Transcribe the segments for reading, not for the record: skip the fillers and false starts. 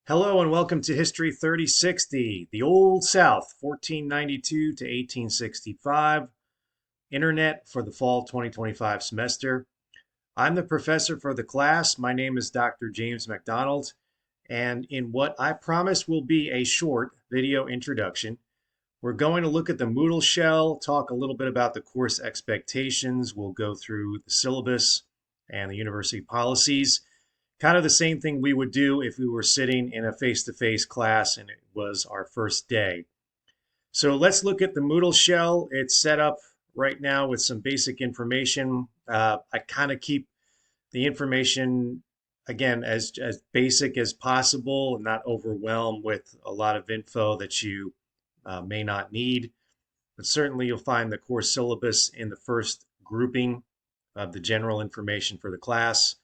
Hello and welcome to History 3060, the Old South, 1492 to 1865, Internet for the Fall 2025 semester. I'm the professor for the class. My name is Dr. James McDonald, and in what I promise will be a short video introduction, we're going to look at the Moodle shell, talk a little bit about the course expectations. We'll go through the syllabus and the university policies. Kind of the same thing we would do if we were sitting in a face-to-face class and it was our first day. So let's look at the Moodle shell. It's set up right now with some basic information. I kind of keep the information, again, as basic as possible and not overwhelm with a lot of info that you may not need. But certainly you'll find the course syllabus in the first grouping of the general information for the class.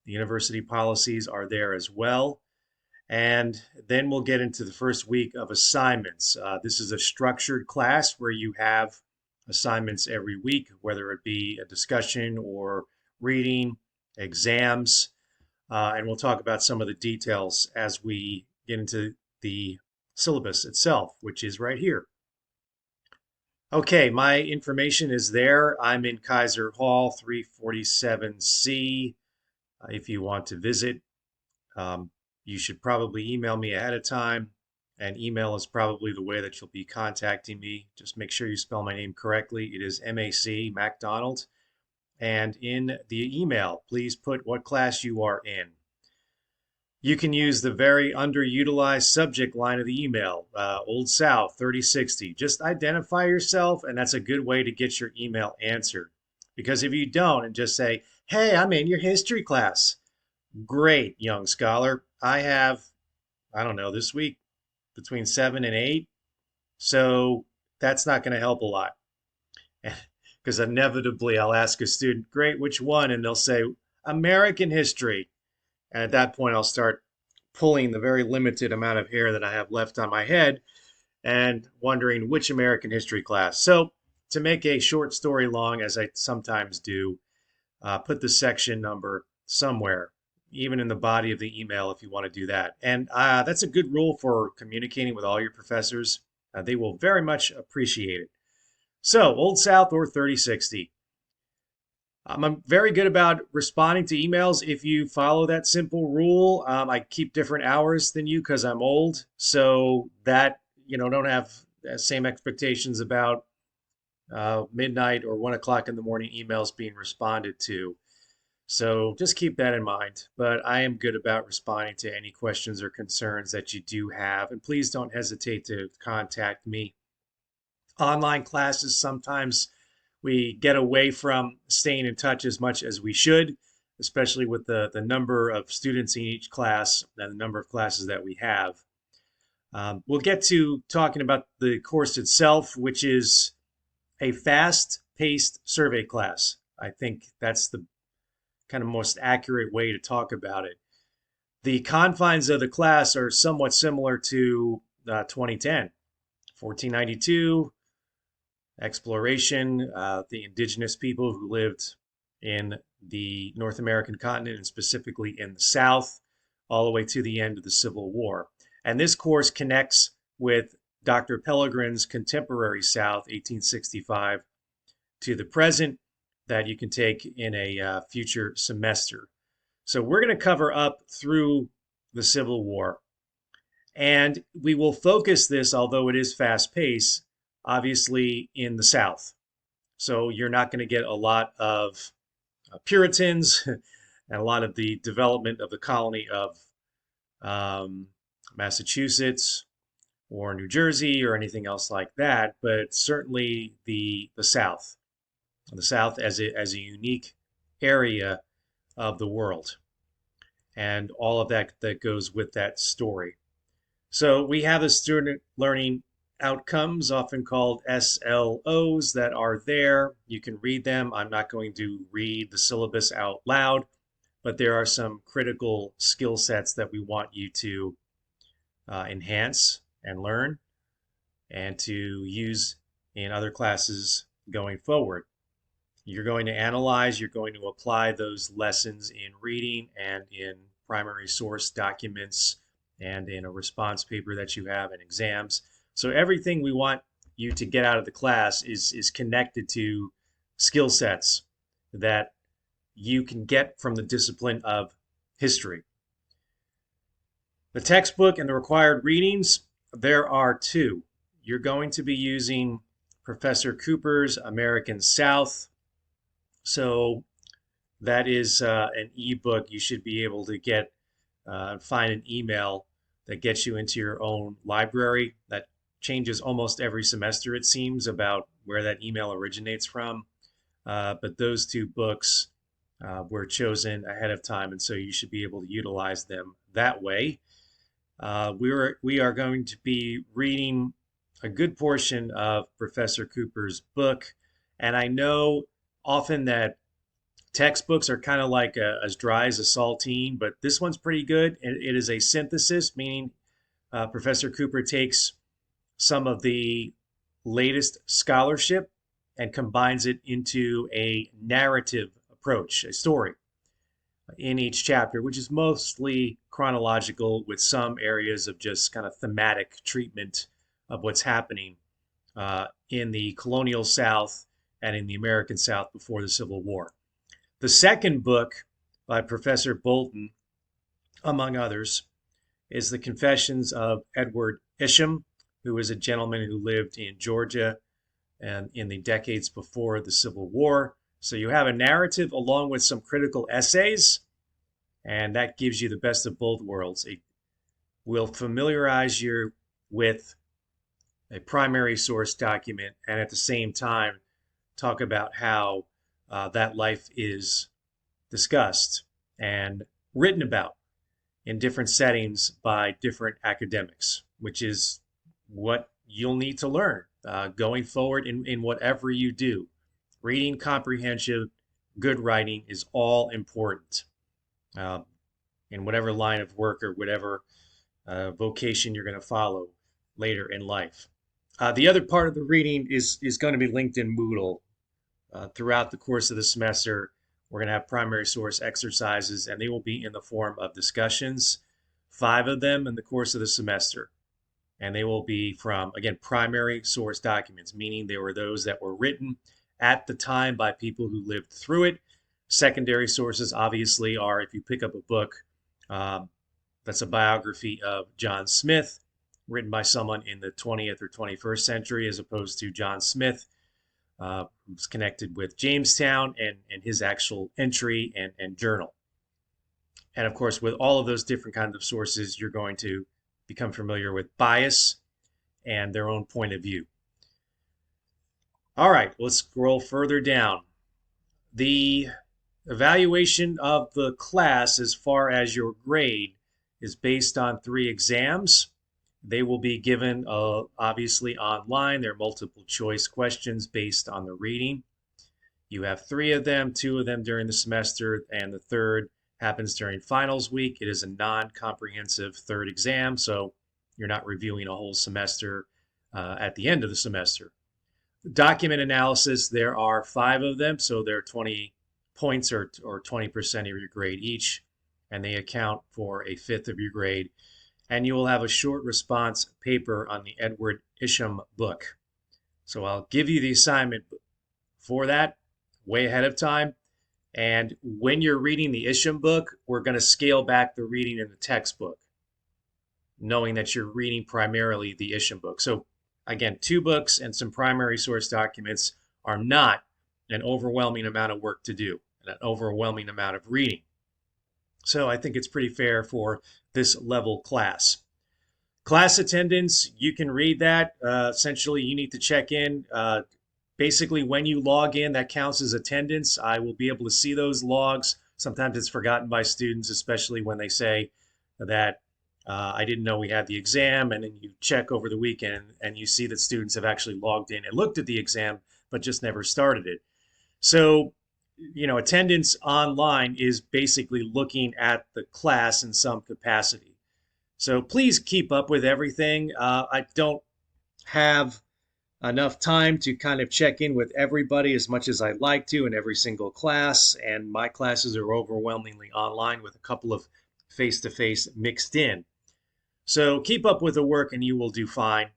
The university policies are there as well. And then we'll get into the first week of assignments. This is a structured class where you have assignments every week, whether it be a discussion or reading, exams. And we'll talk about some of the details as we get into the syllabus itself, which is right here. Okay, my information is there. I'm in Kaiser Hall, 347C. If you want to visit, you should probably email me ahead of time. And email is probably the way that you'll be contacting me. Just make sure you spell my name correctly. It is M-A-C, MacDonald. And in the email, please put what class you are in. You can use the very underutilized subject line of the email, Old South 3060. Just identify yourself, and that's a good way to get your email answered. Because if you don't and just say, hey, I'm in your history class. Great, young scholar. I don't know, this week between 7 and 8. So that's not going to help a lot. Because inevitably I'll ask a student, great, which one? And they'll say, American history. And at that point, I'll start pulling the very limited amount of hair that I have left on my head and wondering which American history class. So to make a short story long, as I sometimes do, put the section number somewhere, even in the body of the email if you want to do that. And that's a good rule for communicating with all your professors. They will very much appreciate it. So, Old South or 3060. I'm very good about responding to emails if you follow that simple rule. I keep different hours than you because I'm old, so that don't have the same expectations about midnight or 1 o'clock in the morning emails being responded to. So just keep that in mind. But I am good about responding to any questions or concerns that you do have, and please don't hesitate to contact me. Online classes sometimes we get away from staying in touch as much as we should, especially with the number of students in each class and the number of classes that we have. We'll get to talking about the course itself, which is a fast-paced survey class. I think that's the kind of most accurate way to talk about it. The confines of the class are somewhat similar to 2010, 1492, exploration, the indigenous people who lived in the North American continent and specifically in the South, all the way to the end of the Civil War. And this course connects with Dr. Pellegrin's contemporary South, 1865, to the present, that you can take in a future semester. So we're going to cover up through the Civil War. And we will focus this, although it is fast-paced, obviously in the South. So you're not going to get a lot of Puritans and a lot of the development of the colony of Massachusetts or New Jersey or anything else like that, but certainly the South. The South as a unique area of the world and all of that goes with that story. So we have the student learning outcomes, often called SLOs, that are there. You can read them. I'm not going to read the syllabus out loud, but there are some critical skill sets that we want you to enhance and learn and to use in other classes going forward. You're going to analyze, you're going to apply those lessons in reading and in primary source documents and in a response paper that you have and exams. So everything we want you to get out of the class is connected to skill sets that you can get from the discipline of history. The textbook and the required readings, there are two. You're going to be using Professor Cooper's American South. So that is an ebook you should be able to get, find an email that gets you into your own library. That changes almost every semester, it seems, about where that email originates from. But those two books were chosen ahead of time, and so you should be able to utilize them that way. We are going to be reading a good portion of Professor Cooper's book, and I know often that textbooks are kind of like as dry as a saltine, but this one's pretty good. It is a synthesis, meaning Professor Cooper takes some of the latest scholarship and combines it into a narrative approach, a story in each chapter, which is mostly chronological with some areas of just kind of thematic treatment of what's happening in the colonial South and in the American South before the Civil War. The second book by Professor Bolton, among others, is The Confessions of Edward Isham, who was a gentleman who lived in Georgia and in the decades before the Civil War. So you have a narrative along with some critical essays, and that gives you the best of both worlds. It will familiarize you with a primary source document and at the same time talk about how that life is discussed and written about in different settings by different academics, which is what you'll need to learn going forward in whatever you do. Reading comprehension, good writing is all important in whatever line of work or whatever vocation you're going to follow later in life. The other part of the reading is going to be linked in Moodle. Throughout the course of the semester, we're going to have primary source exercises, and they will be in the form of discussions, 5 of them in the course of the semester. And they will be from, again, primary source documents, meaning they were those that were written at the time by people who lived through it. Secondary sources, obviously, are if you pick up a book that's a biography of John Smith, written by someone in the 20th or 21st century, as opposed to John Smith, who's connected with Jamestown and his actual entry and journal. And of course, with all of those different kinds of sources, you're going to become familiar with bias and their own point of view. All right, let's scroll further down. The evaluation of the class as far as your grade is based on 3 exams. They will be given obviously online. They're multiple choice questions based on the reading. You have 3 of them, 2 of them during the semester, and the third happens during finals week. It is a non-comprehensive third exam, so you're not reviewing a whole semester at the end of the semester. Document analysis, there are 5 of them, so they're 20 points or 20% of your grade each, and they account for a fifth of your grade. And you will have a short response paper on the Edward Isham book. So I'll give you the assignment for that way ahead of time. And when you're reading the Isham book, we're going to scale back the reading in the textbook, knowing that you're reading primarily the Isham book. So again, 2 books and some primary source documents are not an overwhelming amount of work to do, an overwhelming amount of reading. So I think it's pretty fair for this level class. Class attendance, you can read that. Essentially, you need to check in. Basically, when you log in, that counts as attendance. I will be able to see those logs. Sometimes it's forgotten by students, especially when they say that I didn't know we had the exam, and then you check over the weekend and you see that students have actually logged in and looked at the exam, but just never started it. So, attendance online is basically looking at the class in some capacity. So please keep up with everything. I don't have enough time to kind of check in with everybody as much as I'd like to in every single class, and my classes are overwhelmingly online with a couple of face-to-face mixed in. So keep up with the work and you will do fine.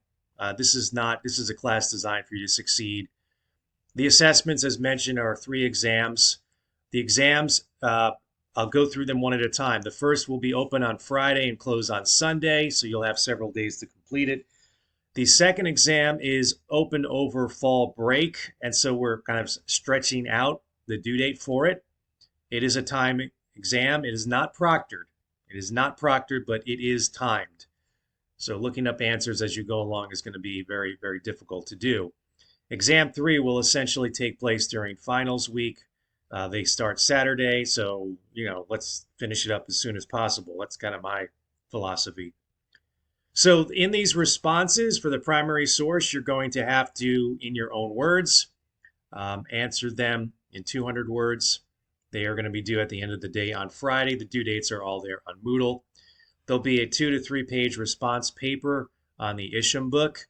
This is a class designed for you to succeed. The assessments, as mentioned, are 3 exams. The exams, I'll go through them one at a time. The first will be open on Friday and close on Sunday, so you'll have several days to complete it. The second exam is open over fall break, and so we're kind of stretching out the due date for it. It is a time exam. It is not proctored. It is not proctored, but it is timed. So looking up answers as you go along is going to be very, very difficult to do. Exam 3 will essentially take place during finals week. They start Saturday, so let's finish it up as soon as possible. That's kind of my philosophy. So in these responses for the primary source, you're going to have to, in your own words, answer them in 200 words. They are going to be due at the end of the day on Friday. The due dates are all there on Moodle. There'll be a 2 to 3 page response paper on the Isham book.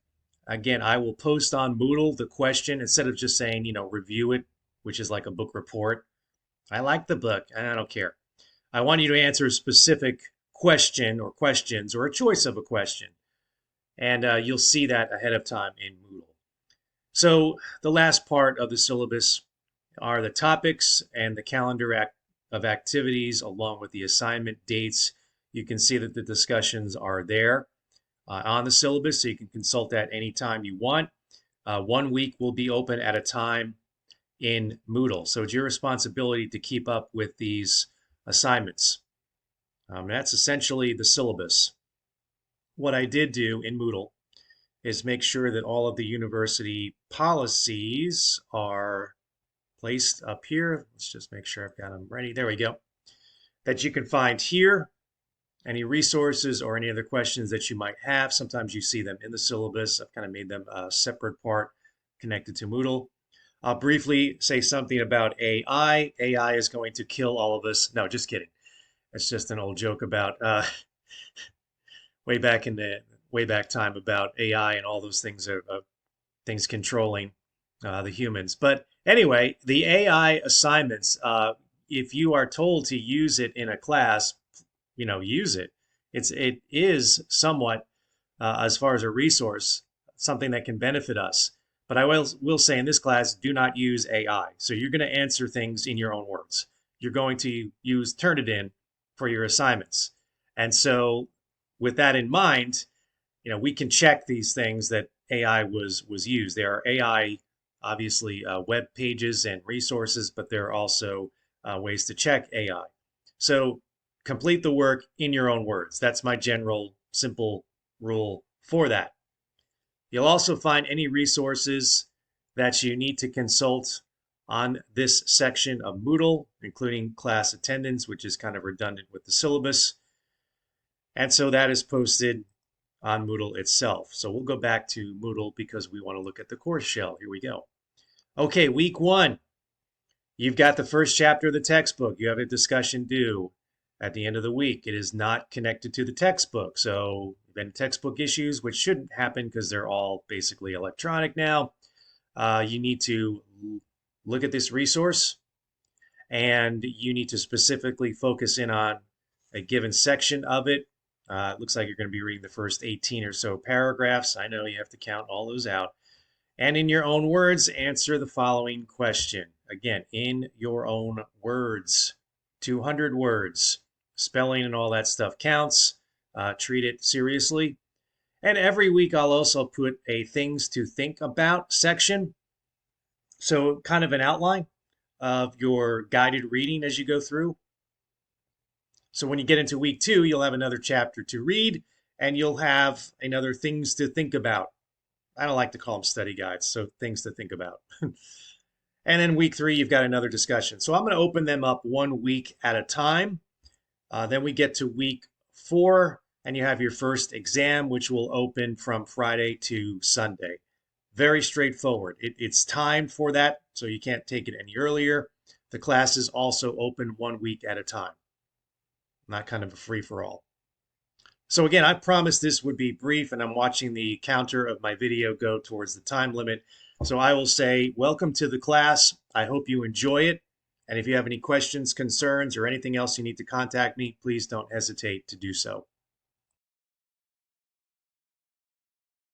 Again, I will post on Moodle the question instead of just saying, review it, which is like a book report. I like the book and I don't care. I want you to answer a specific question or questions or a choice of a question. And you'll see that ahead of time in Moodle. So the last part of the syllabus are the topics and the calendar of activities along with the assignment dates. You can see that the discussions are there on the syllabus, so you can consult that anytime you want. 1 week will be open at a time in Moodle. So it's your responsibility to keep up with these assignments. That's essentially the syllabus. What I did do in Moodle is make sure that all of the university policies are placed up here. Let's just make sure I've got them ready. There we go. That you can find here. Any resources or any other questions that you might have. Sometimes you see them in the syllabus. I've kind of made them a separate part connected to Moodle. I'll briefly say something about AI. AI is going to kill all of us. No, just kidding. It's just an old joke about way back time about AI and all those things are things controlling the humans. But anyway, the AI assignments, if you are told to use it in a class, use it. It is somewhat, as far as a resource, something that can benefit us. But I will say in this class, do not use AI. So you're going to answer things in your own words. You're going to use Turnitin for your assignments. And so with that in mind, we can check these things that AI was used. There are AI, obviously, web pages and resources, but there are also ways to check AI. So complete the work in your own words. That's my general, simple rule for that. You'll also find any resources that you need to consult on this section of Moodle, including class attendance, which is kind of redundant with the syllabus. And so that is posted on Moodle itself. So we'll go back to Moodle because we want to look at the course shell. Here we go. Okay, week 1. You've got the first chapter of the textbook. You have a discussion due at the end of the week. It is not connected to the textbook. So if any textbook issues, which shouldn't happen because they're all basically electronic now, you need to look at this resource and you need to specifically focus in on a given section of it. It looks like you're going to be reading the first 18 or so paragraphs. I know you have to count all those out. And in your own words, answer the following question. Again, in your own words, 200 words. Spelling and all that stuff counts. Treat it seriously. And every week I'll also put a things to think about section. So kind of an outline of your guided reading as you go through. So when you get into week 2, you'll have another chapter to read and you'll have another things to think about. I don't like to call them study guides, so things to think about. And then week 3, you've got another discussion. So I'm going to open them up 1 week at a time. Then we get to week 4, and you have your first exam, which will open from Friday to Sunday. Very straightforward. It's timed for that, so you can't take it any earlier. The classes also open 1 week at a time. Not kind of a free-for-all. So again, I promised this would be brief, and I'm watching the counter of my video go towards the time limit. So I will say, welcome to the class. I hope you enjoy it. And if you have any questions, concerns, or anything else you need to contact me, please don't hesitate to do so.